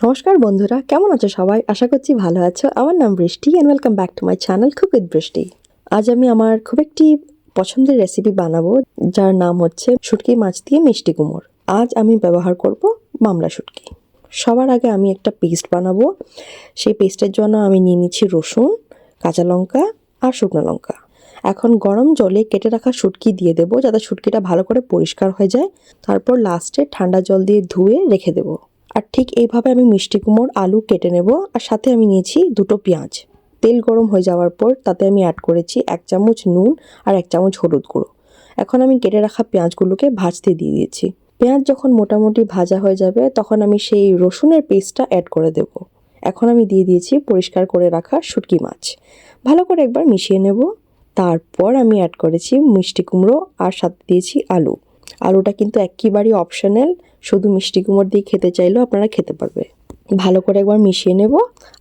নমস্কার বন্ধুরা, কেমন আছো সবাই? আশা করছি ভালো আছো। আমার নাম বৃষ্টি and welcome back to my channel cook with বৃষ্টি। আজ আমি আমার খুব একটি পছন্দের রেসিপি বানাবো, যার নাম হচ্ছে শুটকি মাছ দিয়ে মিষ্টি কুমড়ো। আজ আমি ব্যবহার করব মামলা শুটকি। সবার আগে আমি একটা পেস্ট বানাবো। সেই পেস্টের জন্য আমি নিয়ে নিচ্ছি রসুন, কাঁচা লঙ্কা আর শুকনো লঙ্কা। এখন গরম জলে কেটে রাখা শুটকি দিয়ে দেবো, যাতে শুটকিটা ভালো করে পরিষ্কার হয়ে যায়। তারপর লাস্টে ঠান্ডা জল দিয়ে ধুয়ে রেখে দেবো। আর ঠিক এইভাবে আমি মিষ্টি কুমড়োর আলু কেটে নেব। আর সাথে আমি নিয়েছি দুটো পেঁয়াজ। তেল গরম হয়ে যাওয়ার পর তাতে আমি অ্যাড করেছি 1 চামচ নুন আর 1 চামচ হলুদ গুঁড়ো। এখন আমি কেটে রাখা পেঁয়াজগুলোকে ভাজতে দিয়ে দিয়েছি। পেঁয়াজ যখন মোটামুটি ভাজা হয়ে যাবে তখন আমি সেই রসুনের পেস্টটা অ্যাড করে দেব। এখন আমি দিয়ে দিয়েছি পরিষ্কার করে রাখা শুটকি মাছ। ভালো করে একবার মিশিয়ে নেব। তারপর আমি অ্যাড করেছি মিষ্টি কুমড়ো আর সাথে দিয়েছি আলু। আলুটা কিন্তু একেবারেই অপশনাল, শুধু মিষ্টি কুমড়ো দিয়ে খেতে চাইলেও আপনারা খেতে পারবে। ভালো করে একবার মিশিয়ে নেব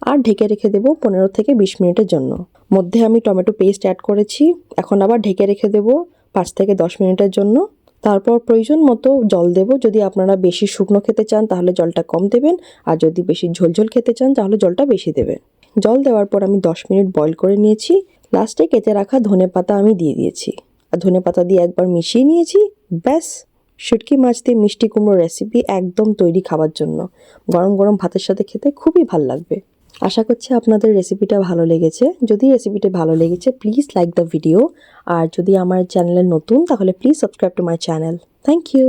আর ঢেকে রেখে দেবো 15 থেকে 20 মিনিটের জন্য। মধ্যে আমি টমেটো পেস্ট অ্যাড করেছি। এখন আবার ঢেকে রেখে দেবো 5 থেকে 10 মিনিটের জন্য। তারপর প্রয়োজন মতো জল দেব। যদি আপনারা বেশি শুকনো খেতে চান তাহলে জলটা কম দেবেন, আর যদি বেশি ঝোলঝোল খেতে চান তাহলে জলটা বেশি দেবেন। জল দেওয়ার পর আমি 10 মিনিট বয়েল করে নিয়েছি। লাস্টে কেটে রাখা ধনেপাতা আমি দিয়ে দিয়েছি, আর ধনেপাতা দিয়ে একবার মিশিয়ে নিয়েছি। ব্যাস, শুটকি মাছ দিয়ে মিষ্টি কুমড়ো রেসিপি একদম তৈরি খাবার জন্য। গরম গরম ভাতের সাথে খেতে খুবই ভালো লাগবে। আশা করছি আপনাদের রেসিপিটা ভালো লেগেছে। যদি রেসিপিটা ভালো লেগেছে প্লিজ লাইক দ্য ভিডিও। আর যদি আমার চ্যানেলে নতুন তাহলে please subscribe to my channel. Thank you.